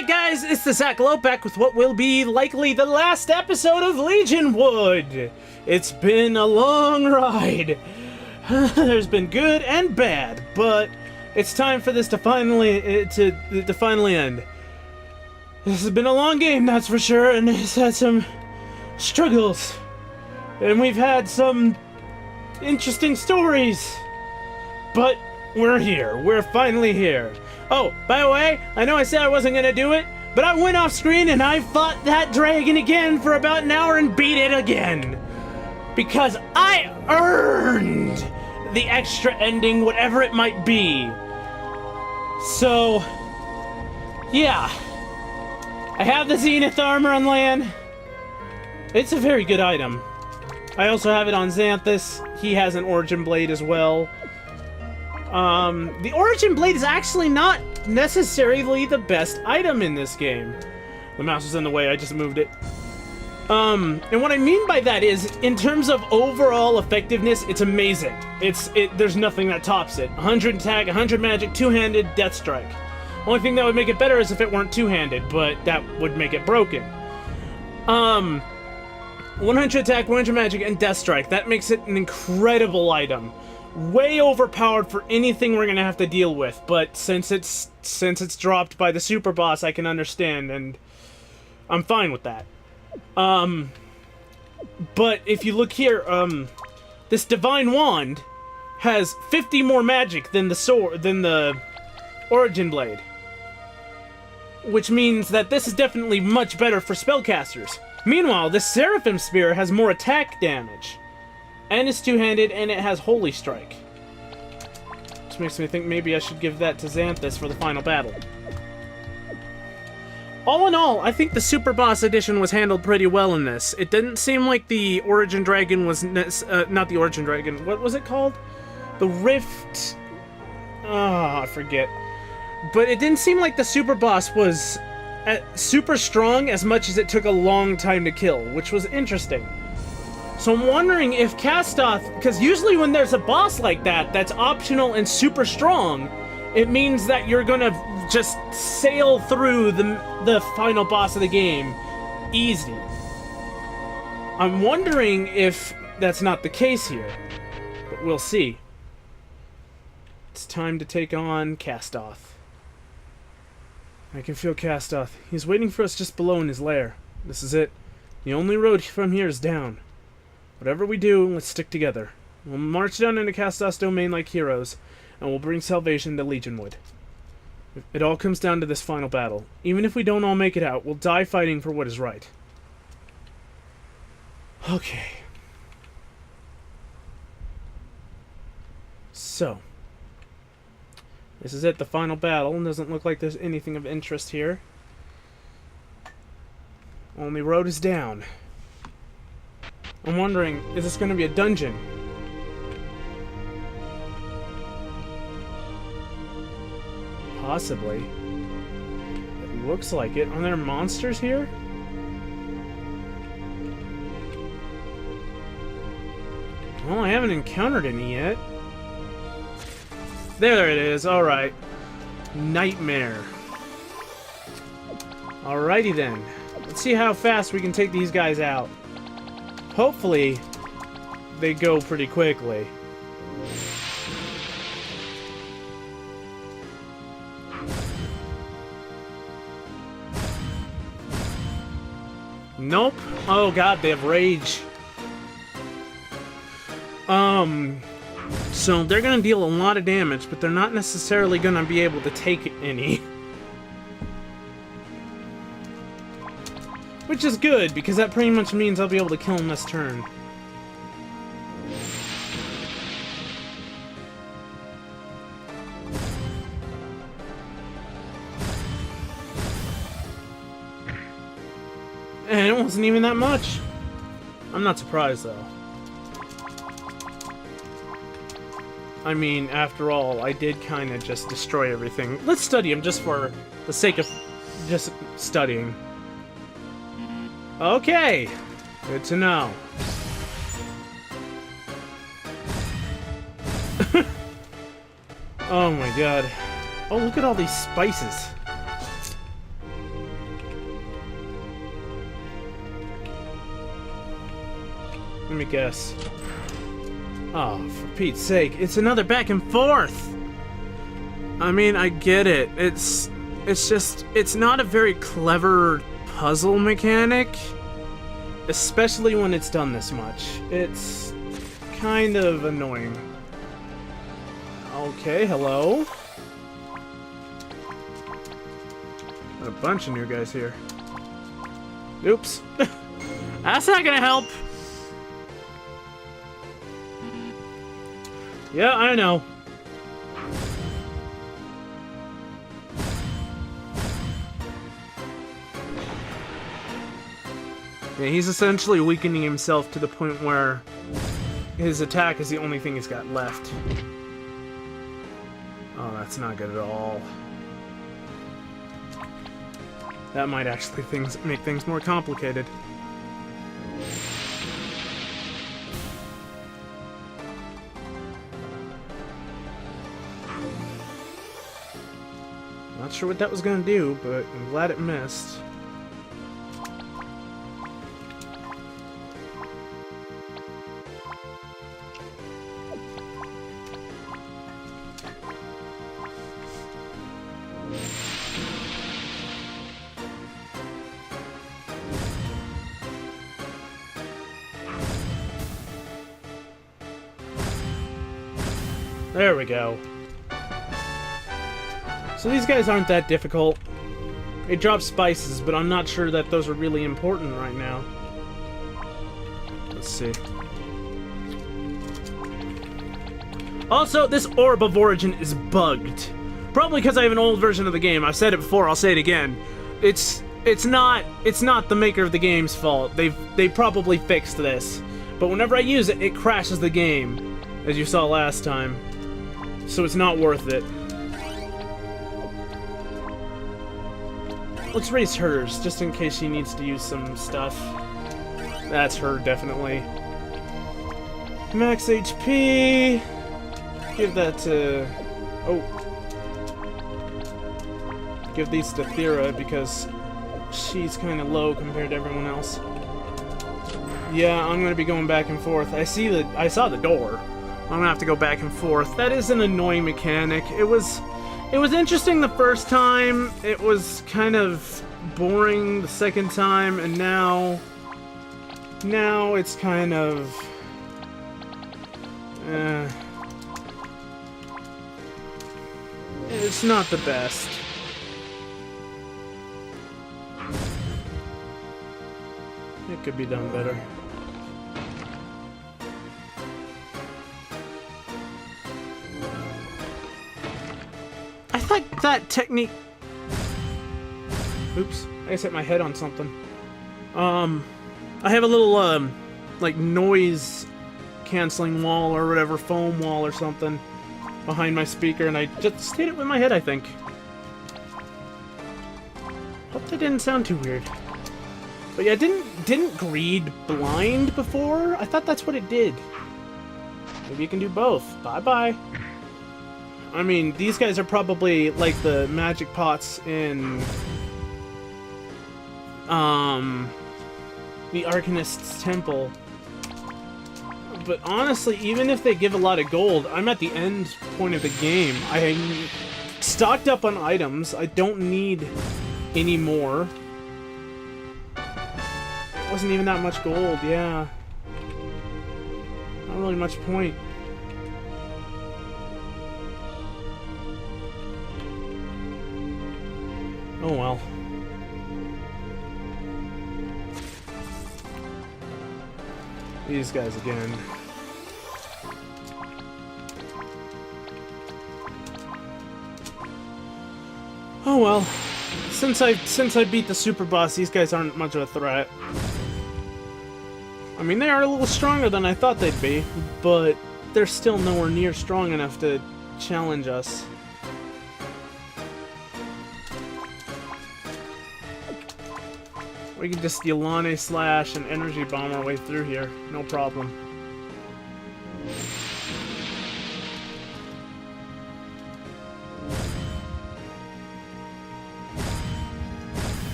Alright guys, it's the Zackalope back with what will be likely the last episode of Legionwood. It's been a long ride. There's been good and bad, but it's time for this to finally finally end. This has been a long game, that's for sure, and it's had some struggles. And we've had some interesting stories. But we're here. We're finally here. Oh, by the way, I know I said I wasn't gonna do it, but I went off screen and I fought that dragon again for about an hour and beat it again. Because I earned the extra ending, whatever it might be. So, yeah. I have the Zenith armor on land. It's a very good item. I also have it on Xanthus. He has an Origin Blade as well. The Origin Blade is actually not necessarily the best item in this game. The mouse was in the way, I just moved it. And what I mean by that is, in terms of overall effectiveness, it's amazing. There's nothing that tops it. 100 attack, 100 magic, two-handed, death strike. Only thing that would make it better is if it weren't two-handed, but that would make it broken. 100 attack, 100 magic, and death strike. That makes it an incredible item. Way overpowered for anything we're gonna have to deal with, but since it's dropped by the super boss, I can understand, and I'm fine with that. But if you look here, this Divine Wand has 50 more magic than the Origin Blade, which means that this is definitely much better for spellcasters. Meanwhile, this Seraphim Spear has more attack damage. And it's two-handed, and it has Holy Strike. Which makes me think maybe I should give that to Xanthus for the final battle. All in all, I think the Super Boss Edition was handled pretty well in this. It didn't seem like the Origin Dragon was... not the Origin Dragon. What was it called? The Rift... I forget. But it didn't seem like the Super Boss was super strong as much as it took a long time to kill, which was interesting. So I'm wondering if Castoth, because usually when there's a boss like that that's optional and super strong, it means that you're gonna just sail through the final boss of the game easy. I'm wondering if that's not the case here, but we'll see. It's time to take on Castoth. I can feel Castoth. He's waiting for us just below in his lair. This is it. The only road from here is down. Whatever we do, let's stick together. We'll march down into Castoth's domain like heroes, and we'll bring salvation to Legionwood. It all comes down to this final battle. Even if we don't all make it out, we'll die fighting for what is right. Okay. So. This is it, the final battle. Doesn't look like there's anything of interest here. Only road is down. I'm wondering, is this going to be a dungeon? Possibly. It looks like it. Are there monsters here? Well, I haven't encountered any yet. There it is, alright. Nightmare. Alrighty then. Let's see how fast we can take these guys out. Hopefully, they go pretty quickly. Nope. Oh god, they have rage. So they're gonna deal a lot of damage, but they're not necessarily gonna be able to take any. Which is good, because that pretty much means I'll be able to kill him this turn. And it wasn't even that much. I'm not surprised, though. I mean, after all, I did kind of just destroy everything. Let's study him just for the sake of just studying. Okay, good to know. Oh my god. Oh, look at all these spices. Let me guess. Oh, for Pete's sake, it's another back and forth! I mean, I get it. It's just, it's not a very clever puzzle mechanic. Especially when it's done this much. It's kind of annoying. Okay, hello? A bunch of new guys here. Oops. That's not gonna help! Yeah, I know. Yeah, he's essentially weakening himself to the point where his attack is the only thing he's got left. Oh, that's not good at all. That might actually make things more complicated. Not sure what that was gonna do, but I'm glad it missed. There we go. So these guys aren't that difficult. They drop spices, but I'm not sure that those are really important right now. Let's see. Also, this Orb of Origin is bugged. Probably because I have an old version of the game. I've said it before, I'll say it again. It's not the maker of the game's fault. They probably fixed this. But whenever I use it, it crashes the game, as you saw last time. So it's not worth it. Let's raise hers, just in case she needs to use some stuff. That's her, definitely. Max HP. Give that to... Oh. Give these to Thera, because she's kind of low compared to everyone else. Yeah, I'm gonna be going back and forth. I saw the door. I'm gonna have to go back and forth. That is an annoying mechanic. It was interesting the first time. It was kind of boring the second time, and now it's kind of it's not the best. It could be done better. I thought that technique... Oops, I just hit my head on something. I have a little, like, noise canceling wall or whatever, foam wall or something behind my speaker, and I just hit it with my head, I think. Hope that didn't sound too weird. But yeah, didn't greed blind before? I thought that's what it did. Maybe you can do both. Bye-bye. I mean, these guys are probably like the magic pots in the Arcanist's Temple. But honestly, even if they give a lot of gold, I'm at the end point of the game. I'm stocked up on items. I don't need any more. It wasn't even that much gold, yeah. Not really much point. Oh well. These guys again. Oh well. Since I beat the super boss, these guys aren't much of a threat. I mean, they are a little stronger than I thought they'd be, but they're still nowhere near strong enough to challenge us. We can just Yolane Slash and Energy Bomb our way through here. No problem.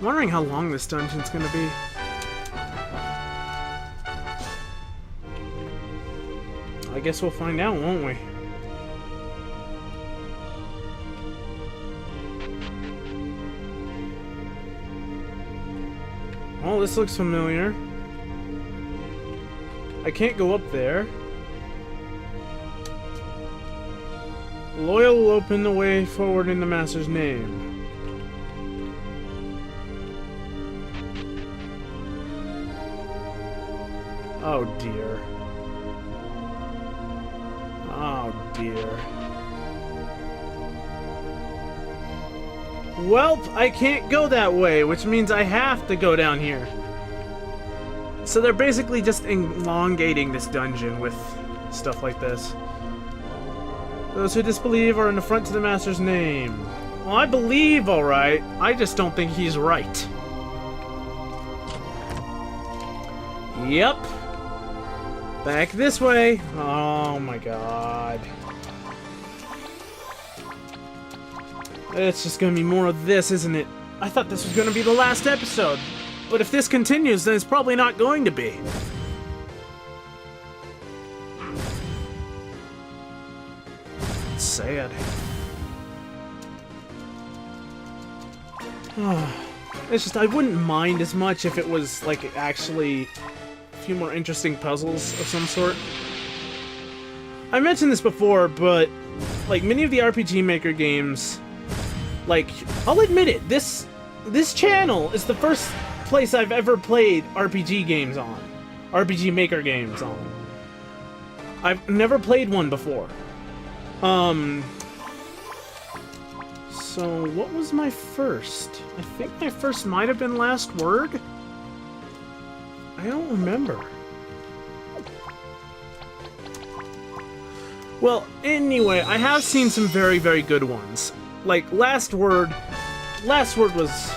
I'm wondering how long this dungeon's gonna be. I guess we'll find out, won't we? Oh, this looks familiar. I can't go up there. Loyal will open the way forward in the Master's name. Oh dear. Oh dear. Welp, I can't go that way, which means I have to go down here. So they're basically just elongating this dungeon with stuff like this. Those who disbelieve are an affront to the Master's name. Well, I believe, alright. I just don't think he's right. Yep. Back this way. Oh my god. It's just gonna be more of this, isn't it? I thought this was gonna be the last episode. But if this continues, then it's probably not going to be. It's sad. It's just, I wouldn't mind as much if it was, like, actually a few more interesting puzzles of some sort. I mentioned this before, but, like, many of the RPG Maker games, like, I'll admit it, this channel is the first place I've ever played RPG games on. RPG Maker games on. I've never played one before. So what was my first? I think my first might have been Last Word? I don't remember. Well, anyway, I have seen some very, very good ones. Like, Last Word was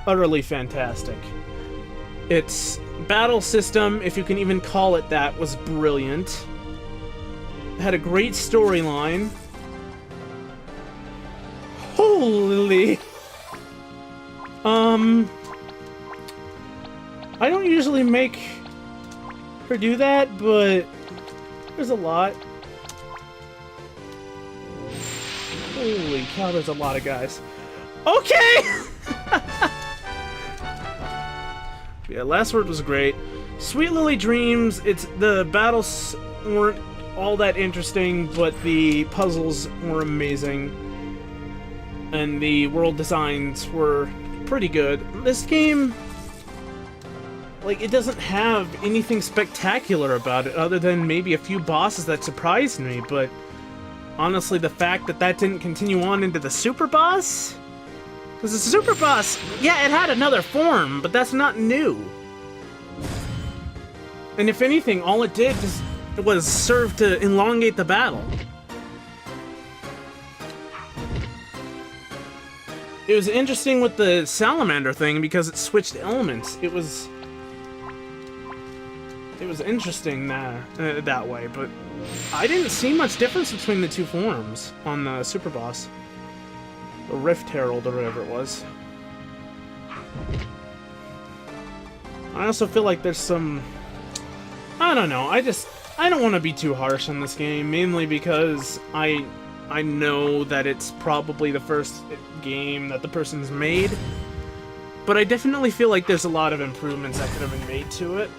utterly fantastic. Its battle system, if you can even call it that, was brilliant. It had a great storyline. Holy! I don't usually make her do that, but there's a lot. Holy cow, there's a lot of guys. Okay! Yeah, Last Word was great. Sweet Lily Dreams, the battles weren't all that interesting, but the puzzles were amazing. And the world designs were pretty good. This game, like, it doesn't have anything spectacular about it other than maybe a few bosses that surprised me, but honestly, the fact that that didn't continue on into the super boss? Because the super boss, yeah, it had another form, but that's not new. And if anything, all it did was serve to elongate the battle. It was interesting with the salamander thing because it switched elements. It was interesting that way, but I didn't see much difference between the two forms on the super boss. The Rift Herald or whatever it was. I also feel like there's some... I don't know, I don't want to be too harsh on this game, mainly because I know that it's probably the first game that the person's made, but I definitely feel like there's a lot of improvements that could have been made to it.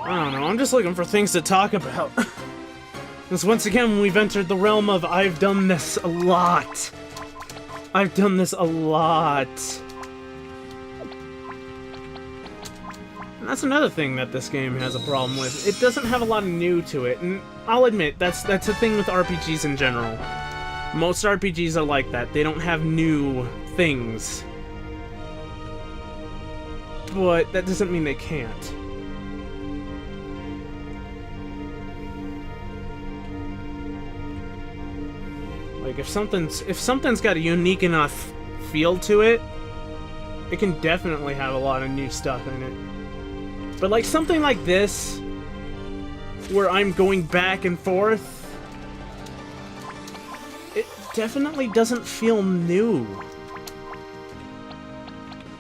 I don't know, I'm just looking for things to talk about. Because once again, we've entered the realm of I've done this a lot. I've done this a lot. And that's another thing that this game has a problem with. It doesn't have a lot of new to it, and I'll admit, that's a thing with RPGs in general. Most RPGs are like that. They don't have new things. But that doesn't mean they can't. Like, if something's got a unique enough feel to it, it can definitely have a lot of new stuff in it. But like something like this, where I'm going back and forth, definitely doesn't feel new.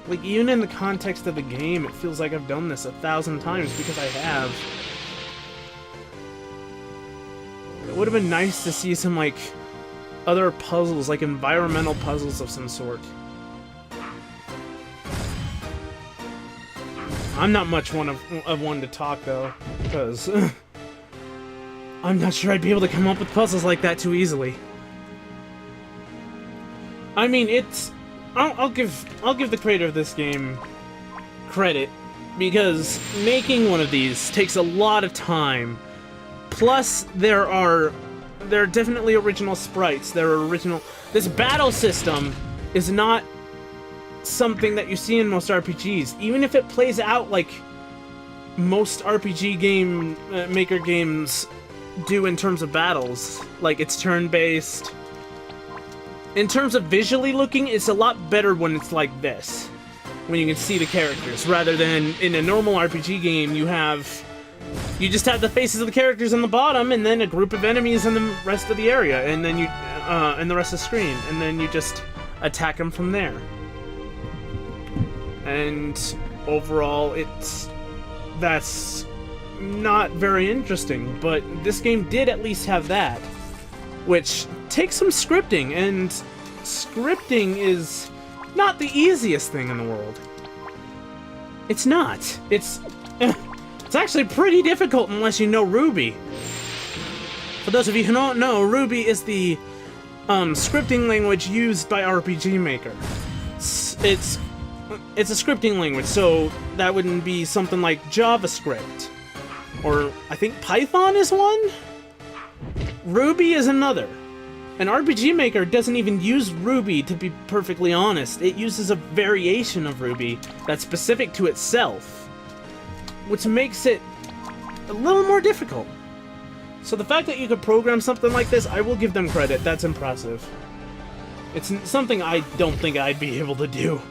Like, even in the context of the game, it feels like I've done this 1,000 times, because I have. It would have been nice to see some, like, other puzzles, like environmental puzzles of some sort. I'm not much one to talk, though, because I'm not sure I'd be able to come up with puzzles like that too easily. I mean, it's... I'll give the creator of this game credit, because making one of these takes a lot of time. Plus, there are definitely original sprites. There are original... This battle system is not something that you see in most RPGs. Even if it plays out like most RPG game maker games do in terms of battles, like it's turn-based. In terms of visually looking, it's a lot better when it's like this, when you can see the characters, rather than in a normal RPG game you just have the faces of the characters on the bottom and then a group of enemies in the rest of the area, and then in the rest of the screen, and then you just attack them from there. And overall, that's not very interesting, but this game did at least have that, which takes some scripting, and scripting is not the easiest thing in the world. It's not. It's actually pretty difficult unless you know Ruby. For those of you who don't know, Ruby is the scripting language used by RPG Maker. It's a scripting language, so that wouldn't be something like JavaScript. Or I think Python is one? Ruby is another. An RPG Maker doesn't even use Ruby, to be perfectly honest. It uses a variation of Ruby that's specific to itself, which makes it a little more difficult. So the fact that you could program something like this, I will give them credit. That's impressive. It's something I don't think I'd be able to do.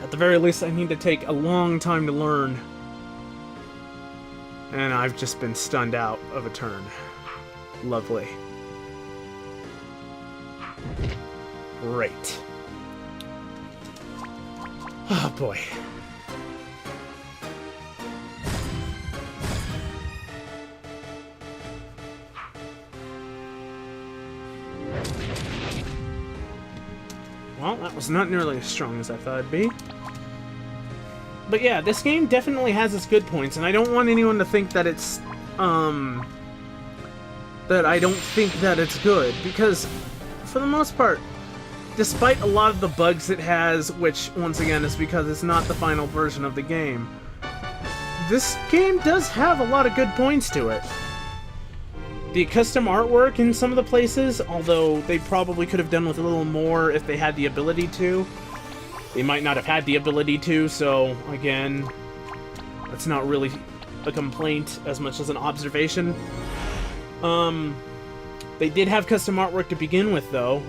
At the very least, I need to take a long time to learn. And I've just been stunned out of a turn. Lovely. Great. Oh boy. Well, that was not nearly as strong as I thought it'd be. But yeah, this game definitely has its good points, and I don't want anyone to think that it's, that I don't think that it's good, because, for the most part, despite a lot of the bugs it has, which, once again, is because it's not the final version of the game, this game does have a lot of good points to it. The custom artwork in some of the places, although they probably could have done with a little more if they had the ability to, they might not have had the ability to, so, again, that's not really a complaint as much as an observation. They did have custom artwork to begin with, though.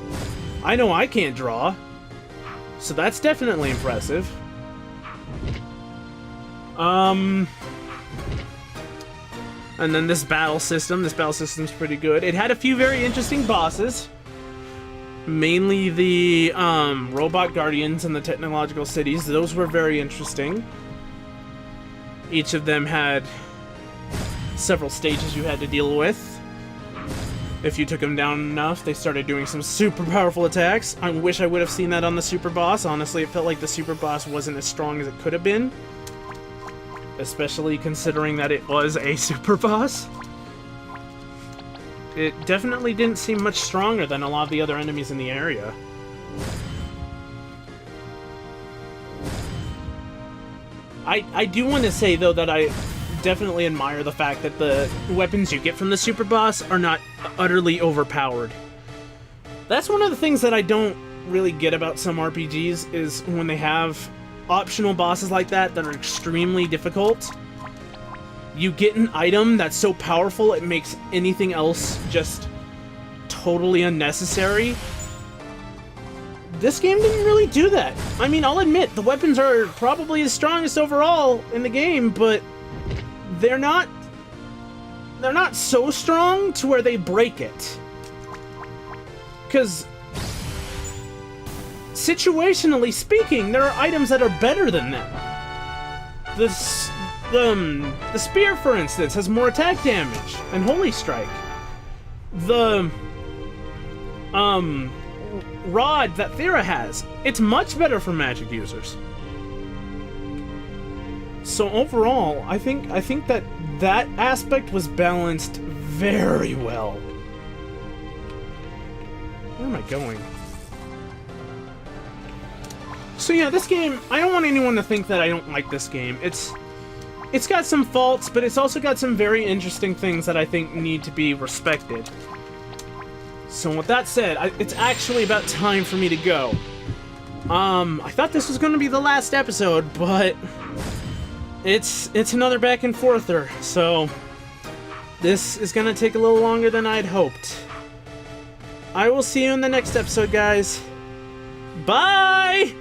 I know I can't draw, so that's definitely impressive. And then this battle system's pretty good. It had a few very interesting bosses. Mainly the robot guardians and the technological cities. Those were very interesting. Each of them had several stages you had to deal with. If you took them down enough, they started doing some super powerful attacks. I wish I would have seen that on the super boss. Honestly, it felt like the super boss wasn't as strong as it could have been. Especially considering that it was a super boss. It definitely didn't seem much stronger than a lot of the other enemies in the area. I do want to say, though, that I definitely admire the fact that the weapons you get from the super boss are not utterly overpowered. That's one of the things that I don't really get about some RPGs, is when they have optional bosses like that are extremely difficult. You get an item that's so powerful it makes anything else just totally unnecessary. This game didn't really do that. I mean, I'll admit, the weapons are probably the strongest overall in the game, but they're not so strong to where they break it. Because situationally speaking, there are items that are better than them. The spear, for instance, has more attack damage than Holy Strike. The rod that Thera has, it's much better for magic users. So overall, I think that aspect was balanced very well. Where am I going? So yeah, this game, I don't want anyone to think that I don't like this game. It's got some faults, but it's also got some very interesting things that I think need to be respected. So with that said, it's actually about time for me to go. I thought this was going to be the last episode, but it's another back and forther, so this is going to take a little longer than I'd hoped. I will see you in the next episode, guys. Bye!